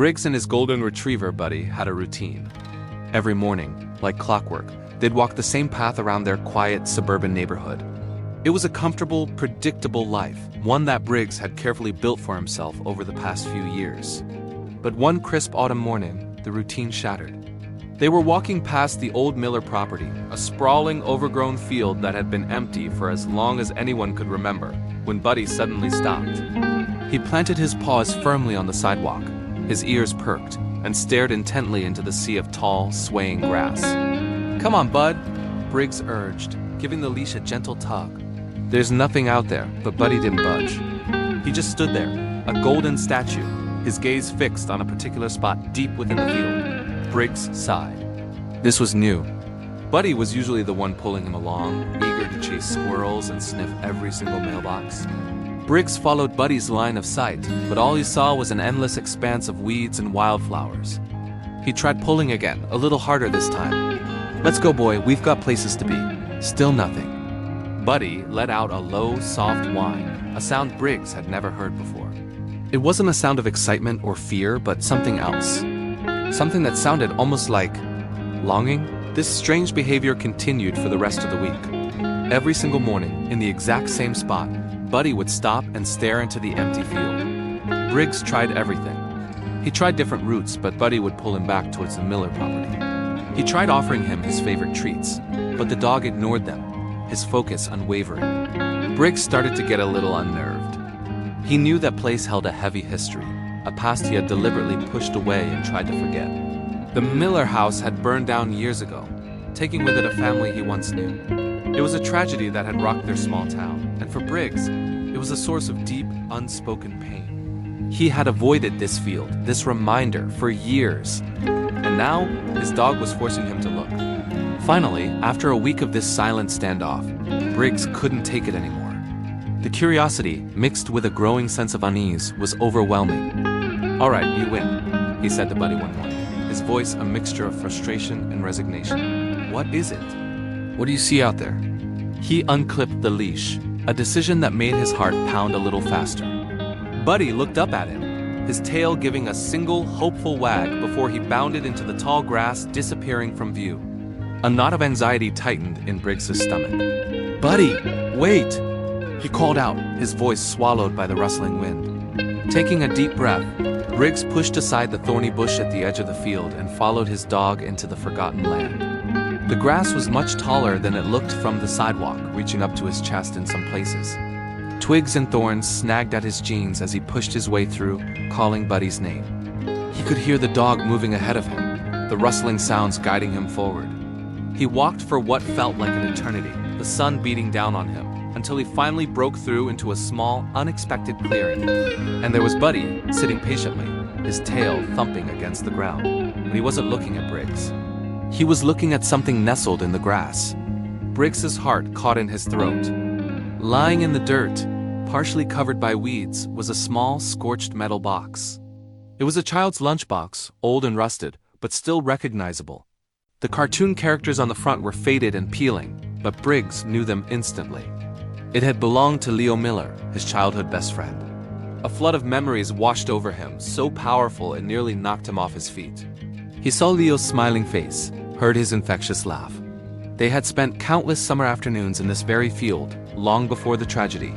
Briggs and his golden retriever buddy had a routine. Every morning, like clockwork, they'd walk the same path around their quiet suburban neighborhood. It was a comfortable, predictable life, one that Briggs had carefully built for himself over the past few years. But one crisp autumn morning, the routine shattered. They were walking past the old Miller property, a sprawling, overgrown field that had been empty for as long as anyone could remember, when Buddy suddenly stopped. He planted his paws firmly on the sidewalk, his ears perked, and stared intently into the sea of tall, swaying grass. "Come on, Bud," Briggs urged, giving the leash a gentle tug. There's nothing out there, but Buddy didn't budge. He just stood there, a golden statue, his gaze fixed on a particular spot deep within the field. Briggs sighed. This was new. Buddy was usually the one pulling him along, eager to chase squirrels and sniff every single mailbox. Briggs followed Buddy's line of sight, but all he saw was an endless expanse of weeds and wildflowers. He tried pulling again, a little harder this time. "Let's go, boy, we've got places to be." Still nothing. Buddy let out a low, soft whine, a sound Briggs had never heard before. It wasn't a sound of excitement or fear, but something else. Something that sounded almost like longing. This strange behavior continued for the rest of the week. Every single morning, in the exact same spot, Buddy would stop and stare into the empty field. Briggs tried everything. He tried different routes, but Buddy would pull him back towards the Miller property. He tried offering him his favorite treats, but the dog ignored them, his focus unwavering. Briggs started to get a little unnerved. He knew that place held a heavy history, a past he had deliberately pushed away and tried to forget. The Miller house had burned down years ago, taking with it a family he once knew. It was a tragedy that had rocked their small town, and for Briggs, it was a source of deep, unspoken pain. He had avoided this field, this reminder, for years, and now his dog was forcing him to look. Finally, after a week of this silent standoff, Briggs couldn't take it anymore. The curiosity, mixed with a growing sense of unease, was overwhelming. "All right, you win," he said to Buddy one morning, his voice a mixture of frustration and resignation. "What is it? What do you see out there?" He unclipped the leash, a decision that made his heart pound a little faster. Buddy looked up at him, his tail giving a single, hopeful wag before he bounded into the tall grass, disappearing from view. A knot of anxiety tightened in Briggs' stomach. "Buddy, wait!" he called out, his voice swallowed by the rustling wind. Taking a deep breath, Briggs pushed aside the thorny bush at the edge of the field and followed his dog into the forgotten land. The grass was much taller than it looked from the sidewalk, reaching up to his chest in some places. Twigs and thorns snagged at his jeans as he pushed his way through, calling Buddy's name. He could hear the dog moving ahead of him, the rustling sounds guiding him forward. He walked for what felt like an eternity, the sun beating down on him, until he finally broke through into a small, unexpected clearing. And there was Buddy, sitting patiently, his tail thumping against the ground. But he wasn't looking at Briggs. He was looking at something nestled in the grass. Briggs's heart caught in his throat. Lying in the dirt, partially covered by weeds, was a small, scorched metal box. It was a child's lunchbox, old and rusted, but still recognizable. The cartoon characters on the front were faded and peeling, but Briggs knew them instantly. It had belonged to Leo Miller, his childhood best friend. A flood of memories washed over him, so powerful it nearly knocked him off his feet. He saw Leo's smiling face, heard his infectious laugh. They had spent countless summer afternoons in this very field, long before the tragedy.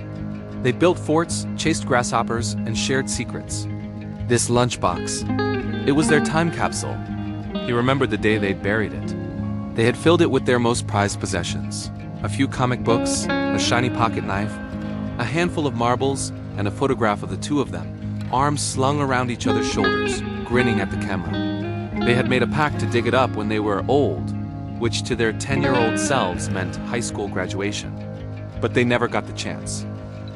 They built forts, chased grasshoppers, and shared secrets. This lunchbox, it was their time capsule. He remembered the day they'd buried it. They had filled it with their most prized possessions. A few comic books, a shiny pocket knife, a handful of marbles, and a photograph of the two of them, arms slung around each other's shoulders, grinning at the camera. They had made a pact to dig it up when they were old, which to their 10-year-old selves meant high school graduation. But they never got the chance.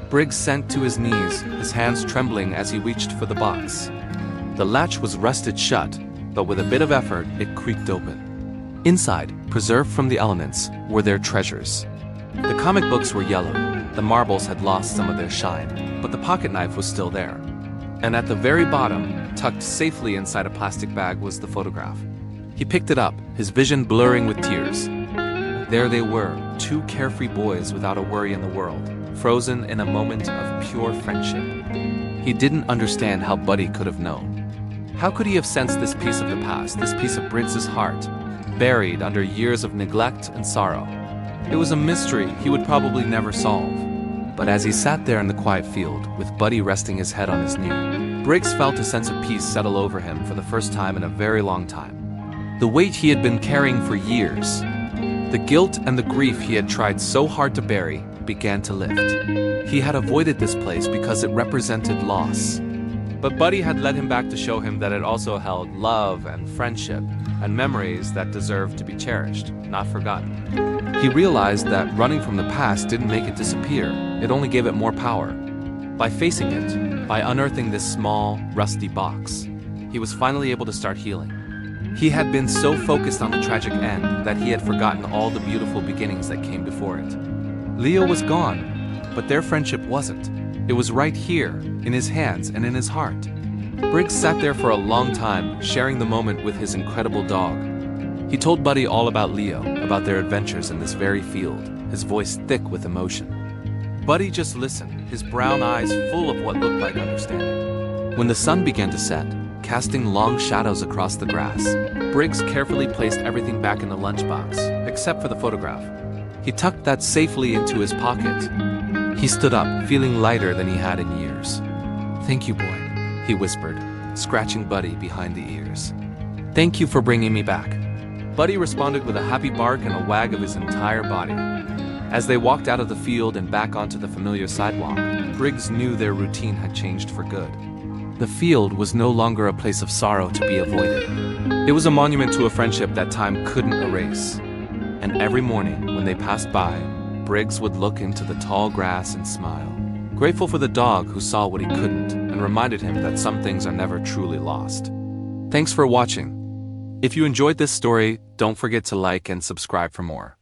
Briggs sank to his knees, his hands trembling as he reached for the box. The latch was rusted shut, but with a bit of effort, it creaked open. Inside, preserved from the elements, were their treasures. The comic books were yellow, the marbles had lost some of their shine, but the pocket knife was still there. And at the very bottom, tucked safely inside a plastic bag, was the photograph. He picked it up, his vision blurring with tears. There they were, two carefree boys without a worry in the world, frozen in a moment of pure friendship. He didn't understand how Buddy could have known. How could he have sensed this piece of the past, this piece of Briggs's heart, buried under years of neglect and sorrow? It was a mystery he would probably never solve. But as he sat there in the quiet field, with Buddy resting his head on his knee, Briggs felt a sense of peace settle over him for the first time in a very long time. The weight he had been carrying for years, the guilt and the grief he had tried so hard to bury, began to lift. He had avoided this place because it represented loss. But Buddy had led him back to show him that it also held love and friendship and memories that deserved to be cherished, not forgotten. He realized that running from the past didn't make it disappear, it only gave it more power. By facing it, by unearthing this small, rusty box, he was finally able to start healing. He had been so focused on the tragic end that he had forgotten all the beautiful beginnings that came before it. Leo was gone, but their friendship wasn't. It was right here, in his hands and in his heart. Briggs sat there for a long time, sharing the moment with his incredible dog. He told Buddy all about Leo, about their adventures in this very field, his voice thick with emotion. Buddy just listened, his brown eyes full of what looked like understanding. When the sun began to set, casting long shadows across the grass, Briggs carefully placed everything back in the lunchbox, except for the photograph. He tucked that safely into his pocket. He stood up, feeling lighter than he had in years. "Thank you, boy," he whispered, scratching Buddy behind the ears. "Thank you for bringing me back." Buddy responded with a happy bark and a wag of his entire body. As they walked out of the field and back onto the familiar sidewalk, Briggs knew their routine had changed for good. The field was no longer a place of sorrow to be avoided. It was a monument to a friendship that time couldn't erase. And every morning, when they passed by, Briggs would look into the tall grass and smile, grateful for the dog who saw what he couldn't and reminded him that some things are never truly lost. Thanks for watching. If you enjoyed this story, don't forget to like and subscribe for more.